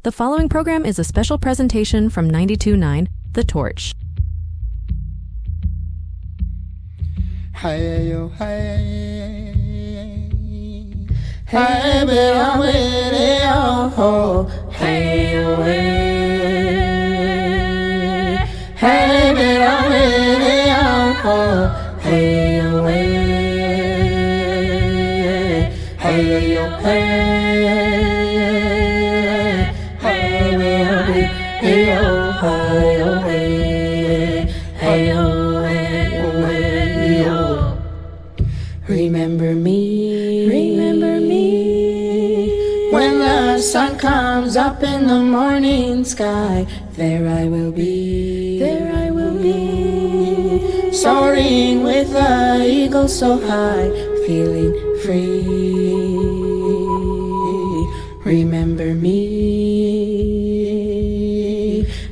The following program is a special presentation from 92.9 The Torch. Hey yo, hey, hey, baby, I'm with you. Hey yo, hey, baby, I'm with you. Hey yo, hey yo, hey, hey, baby, I'm with you. Hey yo, hey yo, hey yo. Remember me when the sun comes up in the morning sky. There I will be, soaring with the eagle so high, feeling free. Remember me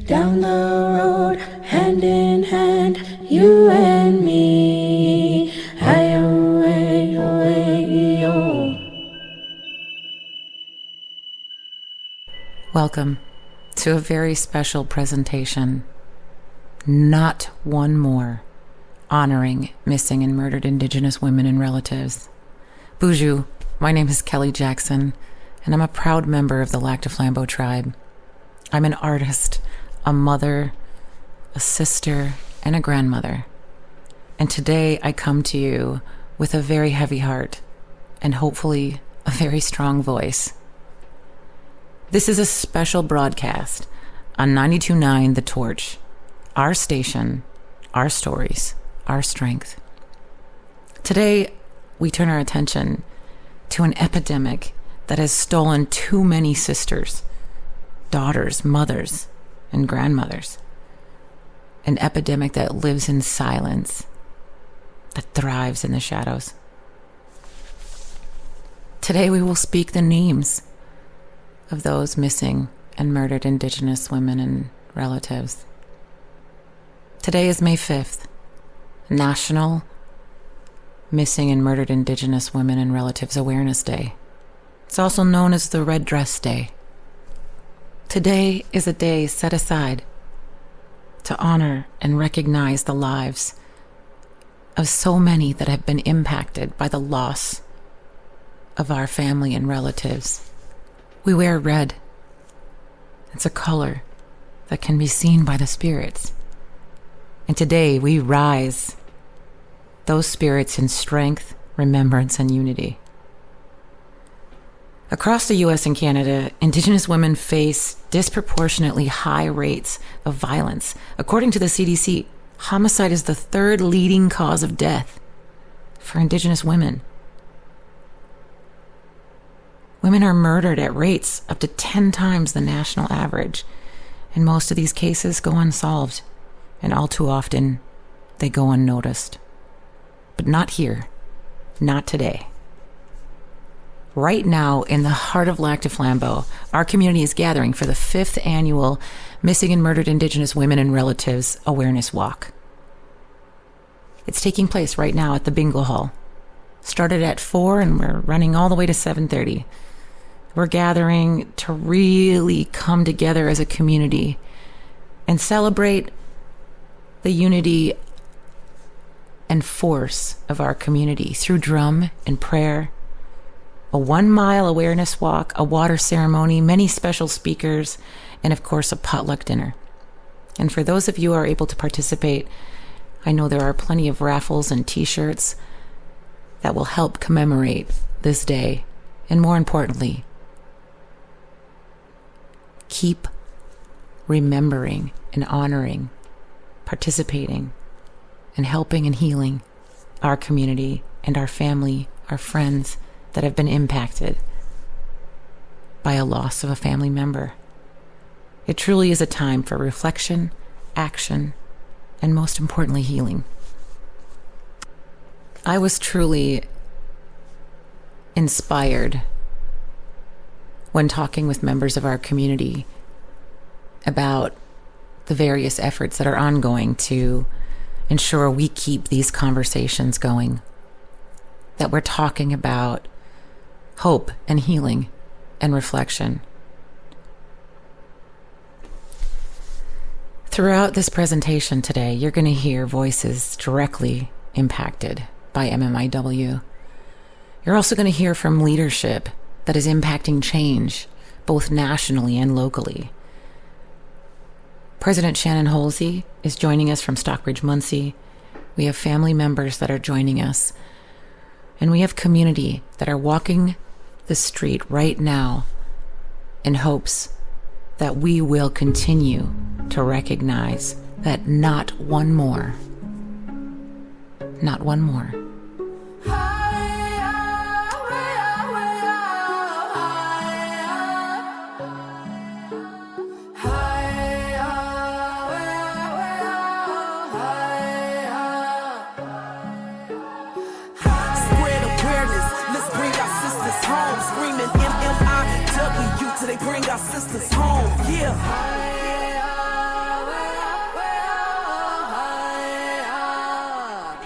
down the road, hand in hand, you and me. Hi-yo, hey-yo, hey-yo. Welcome to a very special presentation, Not One More, honoring missing and murdered Indigenous women and relatives. Bonjour, my name is Kelly Jackson, and I'm a proud member of the Lac du Flambeau tribe. I'm an artist, a mother, a sister, and a grandmother. And today I come to you with a very heavy heart and hopefully a very strong voice. This is a special broadcast on 92.9 The Torch, our station, our stories, our strength. Today, we turn our attention to an epidemic that has stolen too many sisters, daughters, mothers, and grandmothers. An epidemic that lives in silence, that thrives in the shadows. Today, we will speak the names of those missing and murdered Indigenous women and relatives. Today is May 5th, National Missing and Murdered Indigenous Women and Relatives Awareness Day. It's also known as the Red Dress Day. Today is a day set aside to honor and recognize the lives of so many that have been impacted by the loss of our family and relatives. We wear red. It's a color that can be seen by the spirits. And today we rise those spirits in strength, remembrance, and unity. Across the U.S. and Canada, Indigenous women face disproportionately high rates of violence. According to the CDC, homicide is the third leading cause of death for Indigenous women. Women are murdered at rates up to 10 times the national average, and most of these cases go unsolved, and all too often, they go unnoticed. But not here, not today. Right now, in the heart of Lac du Flambeau, our community is gathering for the 5th annual Missing and Murdered Indigenous Women and Relatives Awareness Walk. It's taking place right now at the Bingo Hall. Started at 4 and we're running all the way to 7:30. We're gathering to really come together as a community and celebrate the unity and force of our community through drum and prayer, a 1-mile awareness walk, a water ceremony, many special speakers, and of course a potluck dinner. And for those of you who are able to participate, I know there are plenty of raffles and t-shirts that will help commemorate this day. And more importantly, keep remembering and honoring, participating, and helping and healing our community and our family, our friends that have been impacted by a loss of a family member. It truly is a time for reflection, action, and most importantly, healing. I was truly inspired when talking with members of our community about the various efforts that are ongoing to ensure we keep these conversations going, that we're talking about hope and healing and reflection. Throughout this presentation today, you're going to hear voices directly impacted by MMIW. You're also going to hear from leadership that is impacting change, both nationally and locally. President Shannon Holsey is joining us from Stockbridge, Muncie. We have family members that are joining us. And we have community that are walking the street right now in hopes that we will continue to recognize that not one more. They bring our sisters home, yeah.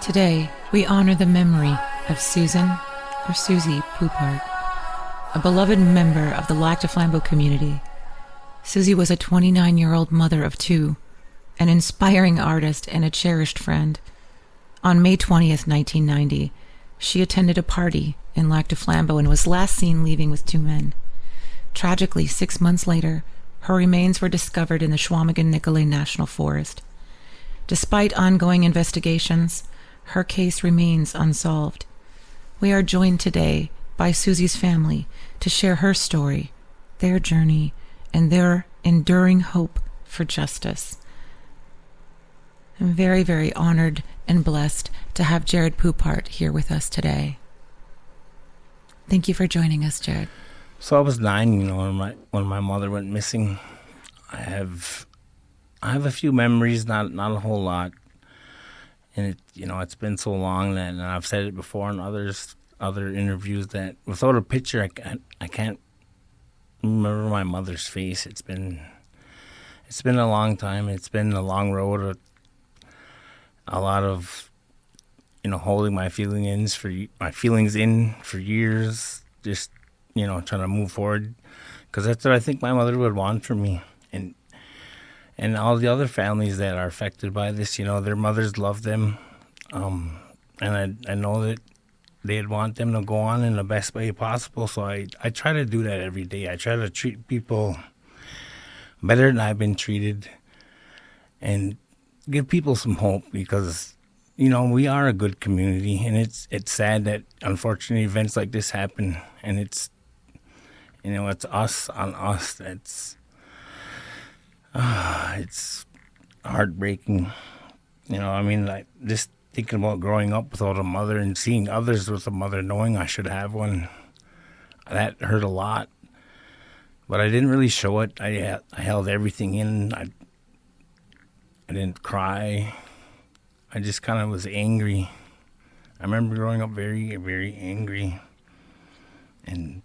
Today, we honor the memory of Susan, or Susie Poupart, a beloved member of the Lac du Flambeau community. Susie was a 29-year-old mother of two, an inspiring artist, and a cherished friend. On May 20th, 1990, she attended a party in Lac du Flambeau and was last seen leaving with two men. Tragically, 6 months later, her remains were discovered in the Chequamegon-Nicolet National Forest. Despite ongoing investigations, her case remains unsolved. We are joined today by Susie's family to share her story, their journey, and their enduring hope for justice. I'm very, very honored and blessed to have Jared Poupart here with us today. Thank you for joining us, Jared. So I was 9, when my mother went missing. I have a few memories, not a whole lot. And it's been so long that, and I've said it before in other interviews, that without a picture, I can't remember my mother's face. It's been a long time. It's been a long road. A lot of holding my feelings in for years. Just trying to move forward, because that's what I think my mother would want for me, and all the other families that are affected by this. Their mothers love them, and I know that they'd want them to go on in the best way possible. So I try to do that every day. I try to treat people better than I've been treated, and give people some hope, because we are a good community, and it's sad that unfortunate events like this happen, and it's us on us. It's heartbreaking. Just thinking about growing up without a mother and seeing others with a mother, knowing I should have one, that hurt a lot. But I didn't really show it. I held everything in. I didn't cry. I just kind of was angry. I remember growing up very, very angry, and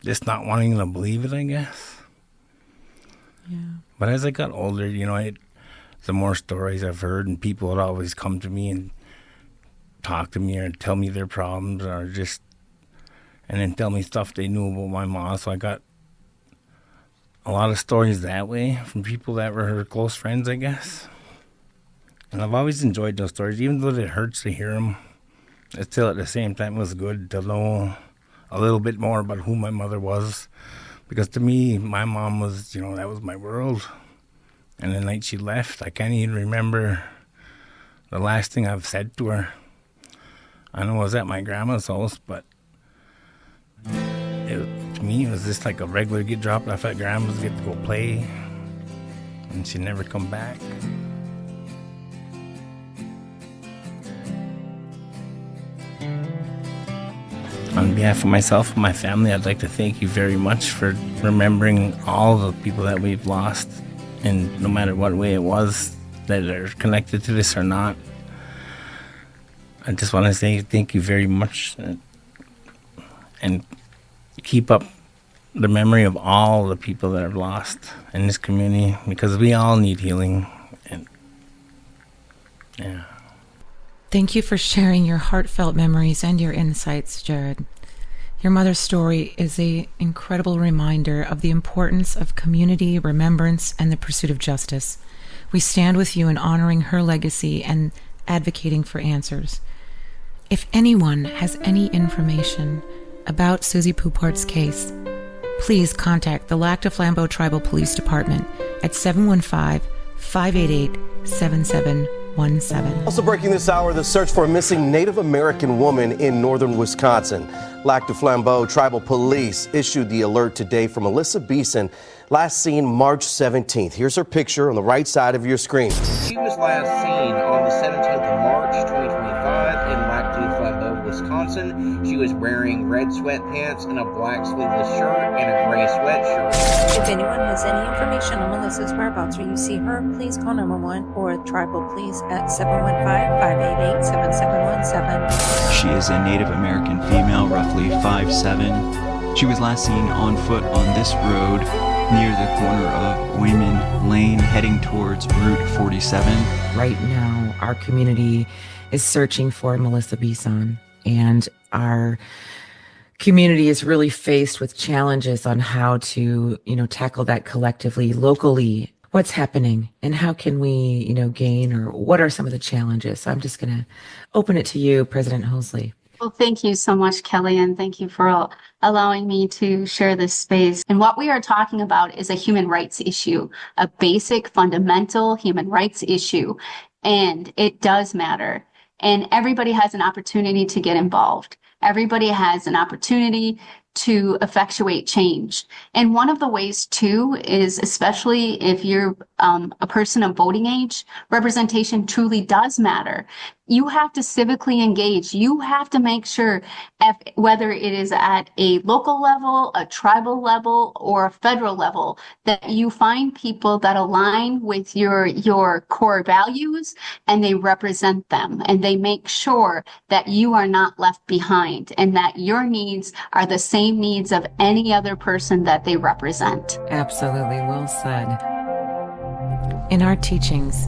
just not wanting to believe it, I guess. Yeah. But as I got older, the more stories I've heard, and people would always come to me and talk to me or tell me their problems, and then tell me stuff they knew about my mom. So I got a lot of stories that way from people that were her close friends, I guess. And I've always enjoyed those stories, even though it hurts to hear them. It still, at the same time, was good to know a little bit more about who my mother was. Because to me, my mom was, that was my world. And the night she left, I can't even remember the last thing I've said to her. I know I was at my grandma's house, but to me, it was just like a regular get dropped off at grandma's, get to go play. And she'd never come back. On behalf of myself and my family, I'd like to thank you very much for remembering all the people that we've lost, and no matter what way it was, that are connected to this or not. I just want to say thank you very much, and keep up the memory of all the people that are lost in this community, because we all need healing. And yeah. Thank you for sharing your heartfelt memories and your insights, Jared. Your mother's story is an incredible reminder of the importance of community, remembrance, and the pursuit of justice. We stand with you in honoring her legacy and advocating for answers. If anyone has any information about Susie Poupart's case, please contact the Lac du Flambeau Tribal Police Department at 715-588-7717. Also breaking this hour, the search for a missing Native American woman in northern Wisconsin. Lac du Flambeau Tribal Police issued the alert today for Melissa Beeson, last seen March 17th. Here's her picture on the right side of your screen. She was last seen on the 17th of March 2025 in Lac du Flambeau, Wisconsin. She was wearing red sweatpants and a black sleeveless shirt and a gray sweatshirt. If anyone has any information on Melissa's whereabouts or you see her, please call number 1 or Tribal Police at 715-588-7717. She is a Native American female, roughly 5'7". She was last seen on foot on this road near the corner of Wayman Lane, heading towards Route 47. Right now, our community is searching for Melissa Beeson, and our community is really faced with challenges on how to, tackle that collectively, locally. What's happening and how can we, gain, or what are some of the challenges? So I'm just going to open it to you, President Hoseley. Well, thank you so much, Kelly, and thank you for allowing me to share this space. And what we are talking about is a human rights issue, a basic, fundamental human rights issue. And it does matter. And everybody has an opportunity to get involved. Everybody has an opportunity to effectuate change. And one of the ways, too, is especially if you're a person of voting age, representation truly does matter. You have to civically engage. You have to make sure, whether it is at a local level, a tribal level, or a federal level, that you find people that align with your core values and they represent them and they make sure that you are not left behind and that your needs are the same needs of any other person that they represent. Absolutely. Well said. In our teachings,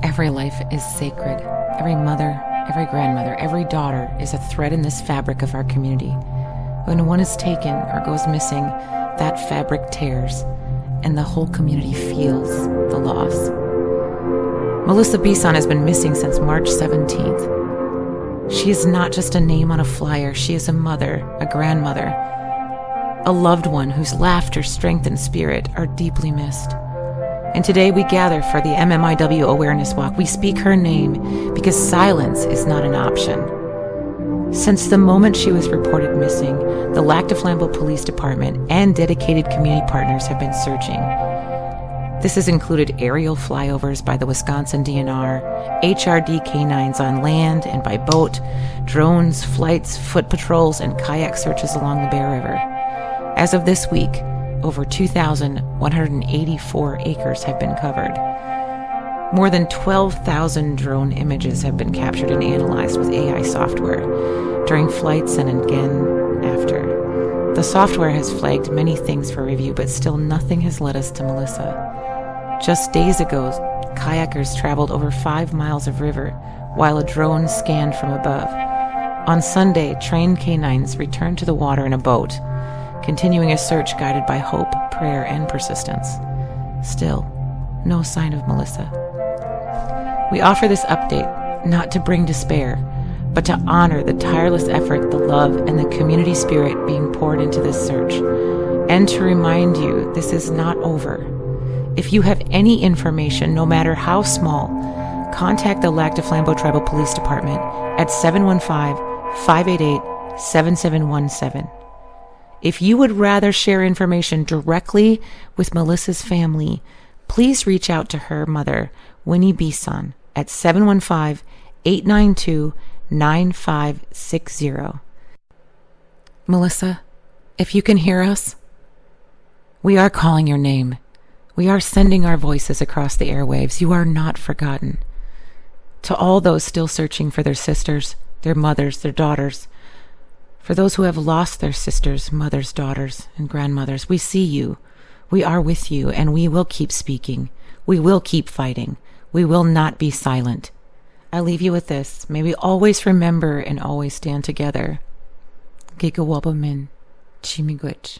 every life is sacred. Every mother, every grandmother, every daughter is a thread in this fabric of our community. When one is taken or goes missing, that fabric tears, and the whole community feels the loss. Melissa Beeson has been missing since March 17th. She is not just a name on a flyer. She is a mother, a grandmother, a loved one whose laughter, strength, and spirit are deeply missed. And today we gather for the MMIW Awareness Walk. We speak her name because silence is not an option. Since the moment she was reported missing, the Lac du Flambeau Police Department and dedicated community partners have been searching. This has included aerial flyovers by the Wisconsin DNR, HRD canines on land and by boat, drones, flights, foot patrols, and kayak searches along the Bear River. As of this week, over 2,184 acres have been covered. More than 12,000 drone images have been captured and analyzed with AI software during flights and again after. The software has flagged many things for review, but still nothing has led us to Melissa. Just days ago, kayakers traveled over 5 miles of river while a drone scanned from above. On Sunday, trained canines returned to the water in a boat, continuing a search guided by hope, prayer, and persistence. Still, no sign of Melissa. We offer this update not to bring despair, but to honor the tireless effort, the love, and the community spirit being poured into this search, and to remind you this is not over. If you have any information, no matter how small, contact the Lac du Flambeau Tribal Police Department at 715-588-7717. If you would rather share information directly with Melissa's family, please reach out to her mother, Winnie Beeson, at 715-892-9560. Melissa, if you can hear us, we are calling your name. We are sending our voices across the airwaves. You are not forgotten. To all those still searching for their sisters, their mothers, their daughters, for those who have lost their sisters, mothers, daughters, and grandmothers, we see you. We are with you, and we will keep speaking. We will keep fighting. We will not be silent. I leave you with this. May we always remember and always stand together. Gigawabamin Chimigwich.